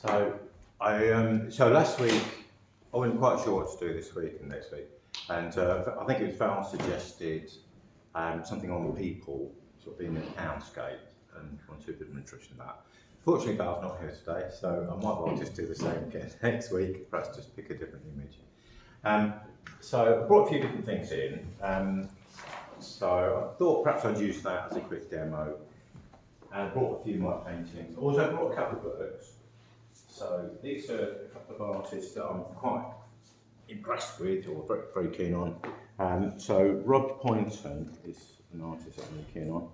So last week I wasn't quite sure what to do this week and next week, and I think it was Val suggested something on people, sort of being an townscape, and wanted a bit of interest in that. Fortunately, Val's not here today, so I might well just do the same again next week, perhaps just pick a different image. So I brought a few different things in. So I thought perhaps I'd use that as a quick demo. And I brought a few of my paintings. Also, I brought a couple of books. So these are a couple of artists that I'm quite impressed with, or very, very keen on. So Rob Poynton is an artist I'm really keen on,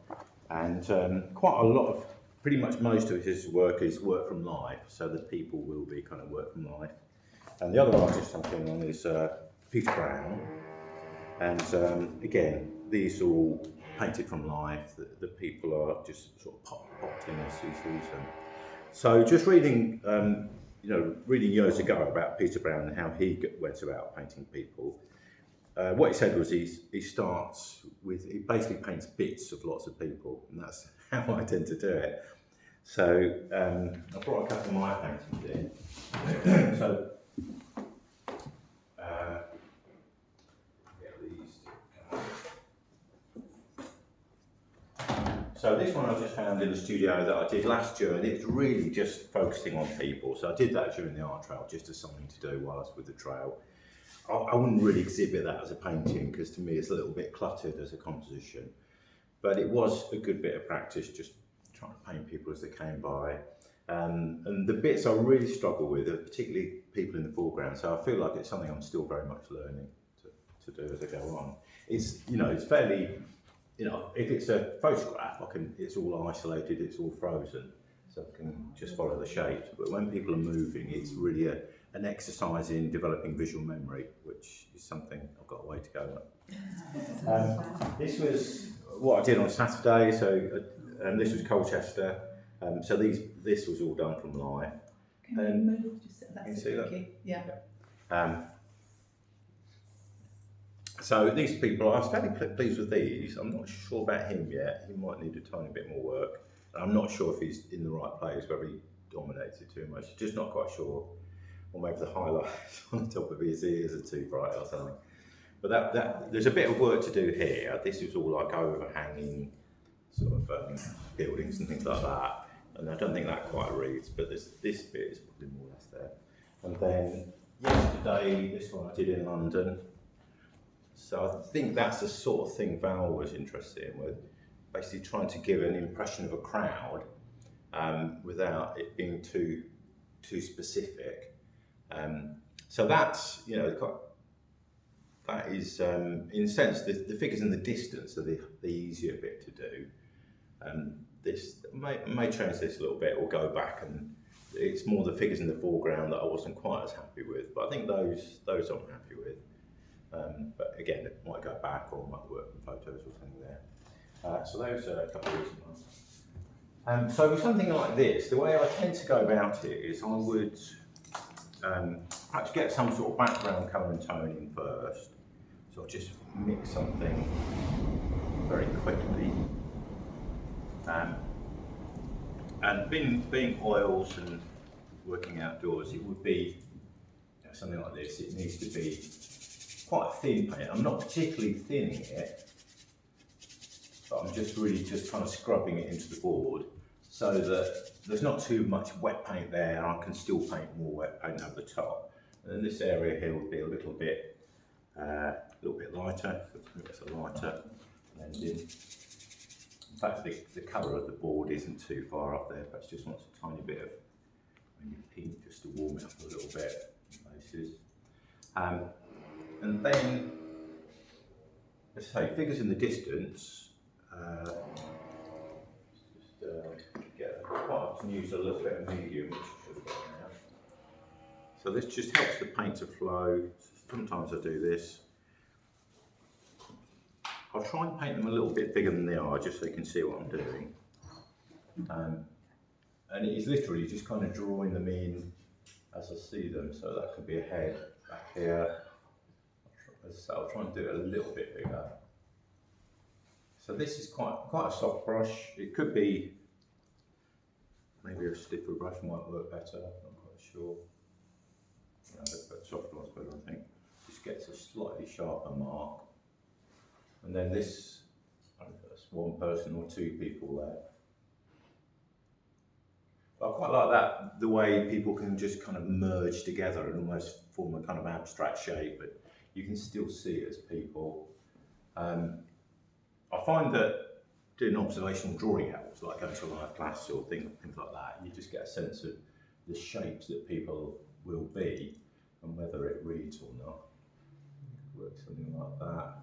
and quite a lot of, pretty much most of his work is work from life. So the people will be kind of work from life. And the other artist I'm keen on is Peter Brown, and again, these are all painted from life. The people are just sort of popped in as he sees them. So just reading, reading years ago about Peter Brown and how he went about painting people. What he said was he starts with, he basically paints bits of lots of people, and that's how I tend to do it. So I brought a couple of my paintings in. So So this one I just found in the studio that I did last year, and it's really just focusing on people. So I did that during the art trail, just as something to do while I was with the trail. I wouldn't really exhibit that as a painting, because to me it's a little bit cluttered as a composition. But it was a good bit of practice, just trying to paint people as they came by. And the bits I really struggle with are particularly people in the foreground. So I feel like it's something I'm still very much learning to do as I go on. It's fairly, if it's a photograph, it's all isolated, it's all frozen, so I can just follow the shapes. But when people are moving, it's really an exercise in developing visual memory, which is something I've got a way to go on. This was what I did on Saturday, so this was Colchester. So this was all done from life. Can you move? That's can you see that? Yeah. So these people, I was fairly pleased with these. I'm not sure about him yet. He might need a tiny bit more work. I'm not sure if he's in the right place, whether he dominates it too much. Just not quite sure. Or maybe the highlights on the top of his ears are too bright or something. But there's a bit of work to do here. This is all like overhanging sort of buildings and things like that. And I don't think that quite reads, but this bit is probably more or less there. And then yesterday, this one I did in London. So I think that's the sort of thing Val was interested in, with basically trying to give an impression of a crowd without it being too specific. So that's, that is, in a sense, the figures in the distance are the easier bit to do. This may change this a little bit or go back, and it's more the figures in the foreground that I wasn't quite as happy with, but I think those I'm happy with. But again, it might go back or might work in photos or something there. So those are a couple of recent ones. So with something like this, the way I tend to go about it is I would perhaps get some sort of background colour and tone in first. So I'll just mix something very quickly. And being oils and working outdoors, it would be something like this. It needs to be quite a thin paint. I'm not particularly thinning it, but I'm just really kind of scrubbing it into the board so that there's not too much wet paint there, and I can still paint more wet paint over the top. And then this area here will be a little bit lighter. It's a lighter blend in. In fact, the colour of the board isn't too far up there, but it just wants a tiny bit of maybe pink just to warm it up a little bit in places. And then, let's say, figures in the distance. Quite often use a little bit of medium, which I should have got now. So this just helps the paint to flow. Sometimes I do this. I'll try and paint them a little bit bigger than they are, just so you can see what I'm doing. And it is literally just kind of drawing them in as I see them. So that could be a head back here. So I'll try and do it a little bit bigger. So this is quite a soft brush. It could be, maybe a stiffer brush might work better, I'm not quite sure. No, but soft one's better, I think. Just gets a slightly sharper mark. And then this, I don't know if that's one person or two people there. But I quite like that, the way people can just kind of merge together and almost form a kind of abstract shape, but you can still see it as people. I find that doing observational drawing helps, like going to a live class or things like that. You just get a sense of the shapes that people will be and whether it reads or not. Work something like that.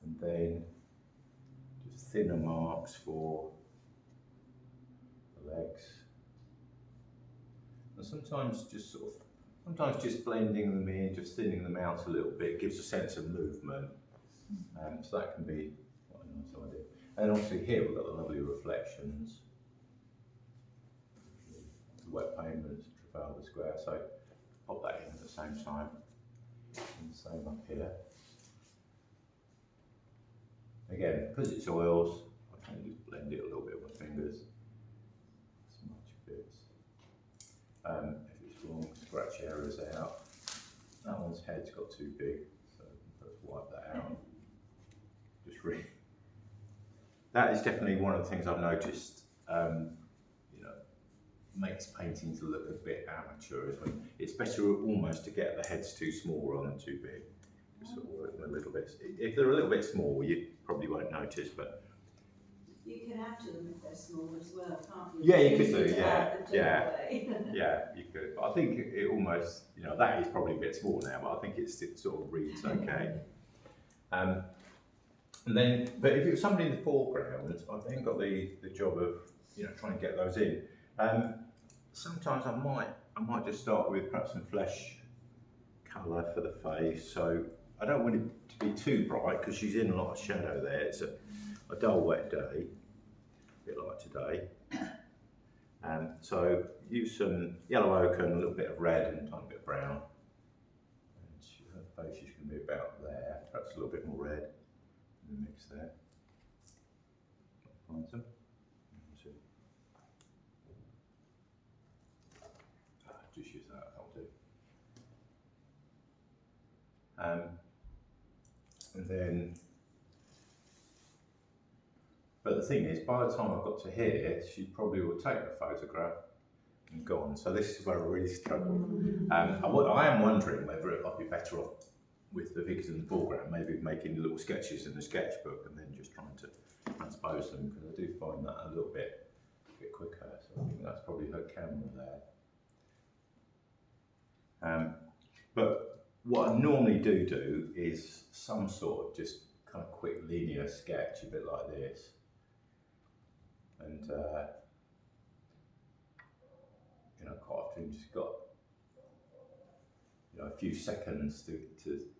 And then just thinner marks for the legs. And sometimes just blending them in, just thinning them out a little bit, gives a sense of movement. So that can be quite a nice idea. And obviously here we've got the lovely reflections. The wet pavement, Trafalgar Square, so pop that in at the same time. And the same up here. Again, because it's oils, I can just blend it a little bit with my fingers. Smudge bits. If it's wrong, scratch areas out. That one's head's got too big, so let's wipe that out. Just really. That is definitely one of the things I've noticed. You know, makes paintings look a bit amateur. Is when it's better almost to get the heads too small rather than too big. Just sort of work them a little bit. If they're a little bit small, you probably won't notice, but. You can add to them if they're small as well, can't you? Yeah, you could Easy do, to add the way. Yeah, you could. But I think it almost, you know, that is probably a bit small now, but I think it sort of reads okay. And then, but if it was somebody in the foreground, I then got the job of, you know, trying to get those in. Sometimes I might just start with perhaps some flesh colour for the face. So I don't want it to be too bright because she's in a lot of shadow there. It's a dull, wet day, a bit like today. So use some yellow ochre and a little bit of red and a tiny bit of brown. And her face is going to be about there, perhaps a little bit more red in the mix there. Find some. Just use that, that'll do. And then, but the thing is, by the time I've got to here, she probably will take the photograph and go on. So this is where I really struggle. I am wondering whether it might be better off with the figures in the foreground, maybe making little sketches in the sketchbook and then just trying to transpose them, because I do find that a little bit quicker. So I think that's probably her camera there. But what I normally do is some sort of just kind of quick linear sketch, a bit like this. And you know, quite often just got, you know, a few seconds to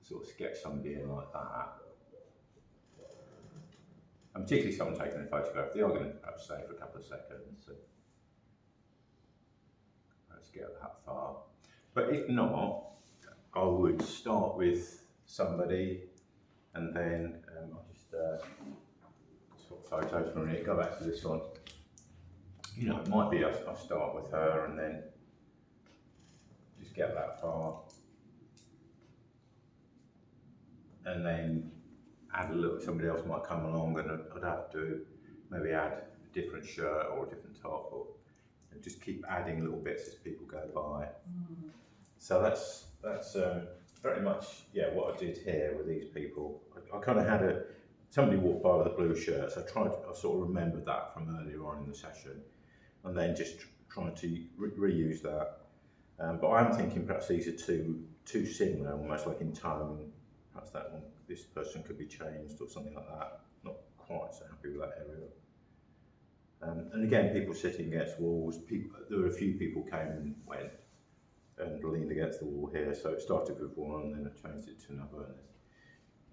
sort of sketch somebody in like that. And particularly someone taking a photograph, they are going to perhaps stay for a couple of seconds. So let's get that far. But if not, I would start with somebody and then I'll just swap photos from it, go back to this one. You know, it might be I'll start with her and then just get that far. And then add a little, somebody else might come along and I'd have to maybe add a different shirt or a different top, or just keep adding little bits as people go by. So that's very much, yeah, what I did here with these people. I kind of had somebody walked by with a blue shirt, so I sort of remembered that from earlier on in the session, and then just trying to reuse that. But I'm thinking perhaps these are too similar, almost like in tone. Perhaps that one, this person could be changed or something like that. Not quite so happy with that area. And again, people sitting against walls. There were a few people came and went and leaned against the wall here. So it started with one, and then I changed it to another.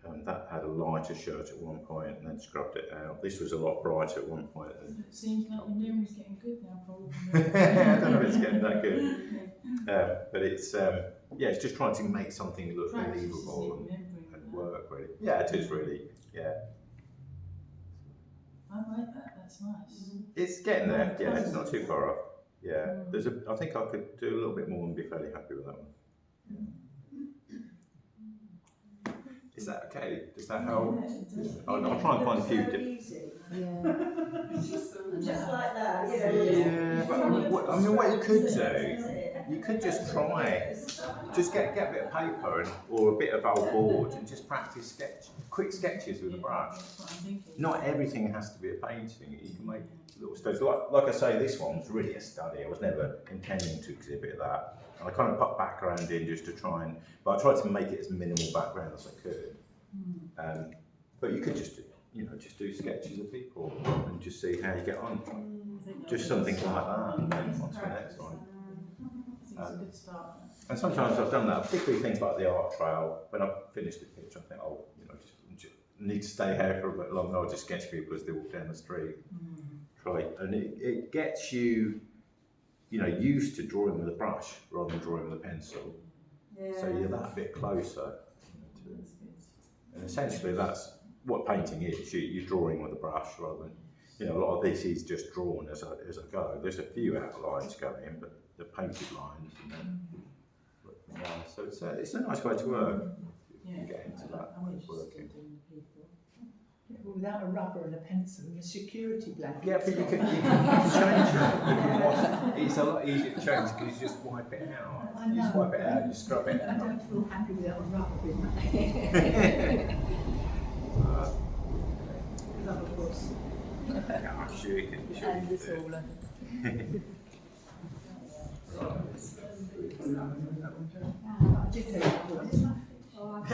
And that had a lighter shirt at one point, and then scrubbed it out. This was a lot brighter at one point. It seems like your memory's getting good now, Paul. I don't know if it's getting that good. But it's, yeah, it's just trying to make something look believable and work really. Yeah, it is really, yeah. I like that. That's nice. It's getting there. Yeah, it's not too far off. Yeah, I think I could do a little bit more and be fairly happy with that one. Is that okay? Does that help? I'll try and find a few different. Just like that, you know. Yeah, but I mean, what you could do, you could just try, just get a bit of paper or a bit of old board and just practice quick sketches with a brush. That's what I'm thinking. Not everything has to be a painting. You can make little studies. Like I say, this one's really a study. I was never intending to exhibit that. And I kind of put background in just to try and, but I tried to make it as minimal background as I could. But you could just, just do sketches of people and just see how you get on. Just something like that, and then on to the next one. It's a good start. And sometimes I've done that, particularly things like the art trail. When I've finished a picture, I think, just need to stay here for a bit longer. I'll just sketch people as they walk down the street. Try, and it gets you, used to drawing with a brush rather than drawing with a pencil. Yeah. So you're that bit closer. And essentially, that's what painting is. You're drawing with a brush rather than, a lot of this is just drawn as I go. There's a few outlines going, but the painted lines. So it's a nice way to work. You can get into that way of working. Without a rubber and a pencil and a security blanket. Yeah, but you can change it. It's a lot easier to change because you just wipe it out. I know. You just wipe it out, you scrub it I out. don't feel happy without a rubber in my hair. Rubber course. Yeah, I'm sure you can. And the solar. I did take it once. I've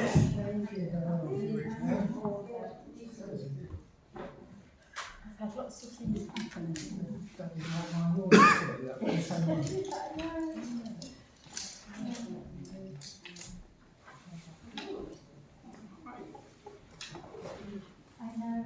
had lots of things happen. I know.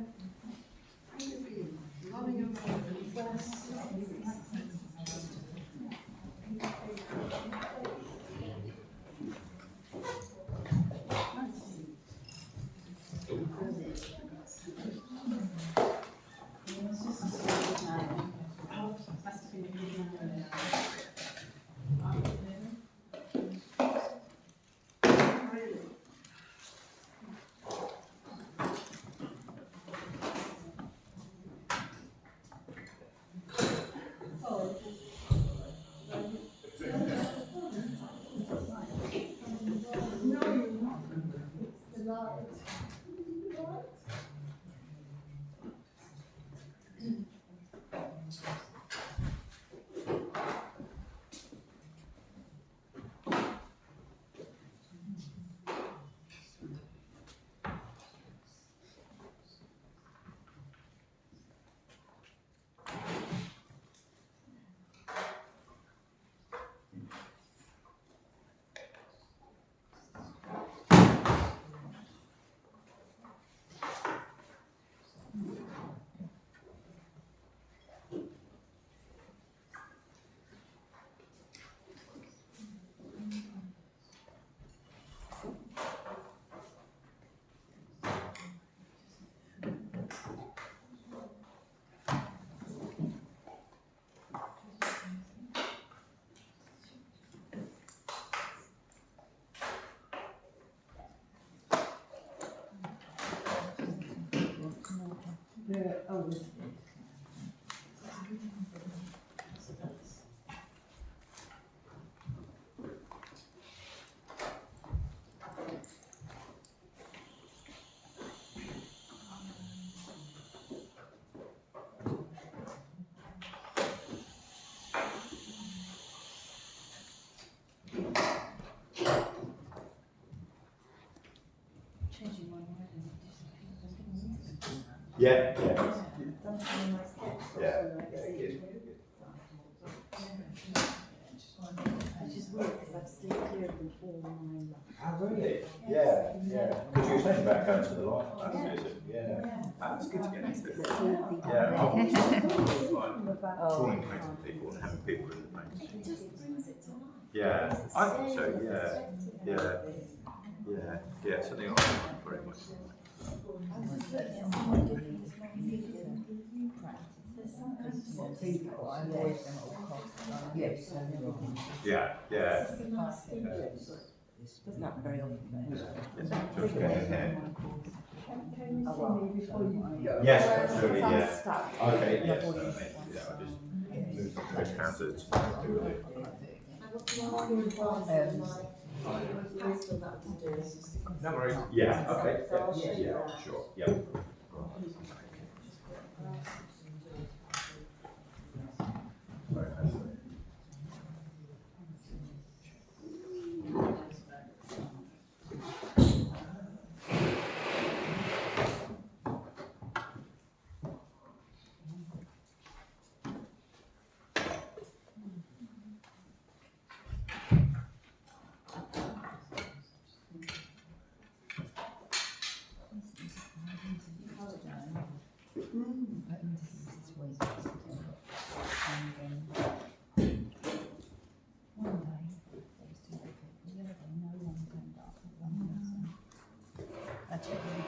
Yeah. I just work because I've stayed clear of them all my life. Oh, really? Yeah. Because you were saying about going to the light classes. Yeah. That's good to get into. Yeah. I was like drawing painting people and having people in the paint. It just brings it to life. Yeah, I think so. Yeah. Something I like very much. I was just looking at someone doing this long video practice. what people, I avoid them at all costs. Yes, and everything. Yeah, yeah. It's a nice studio, but Doesn't happen very often, but Just go ahead. can you see me before you go? Yes, absolutely, I'm yeah. stuck. Okay, yes, certainly. Yeah, I'll just move the hazards. Do it. No worries. Yeah, okay, yeah, sure, yeah. Right, that's it. Actually,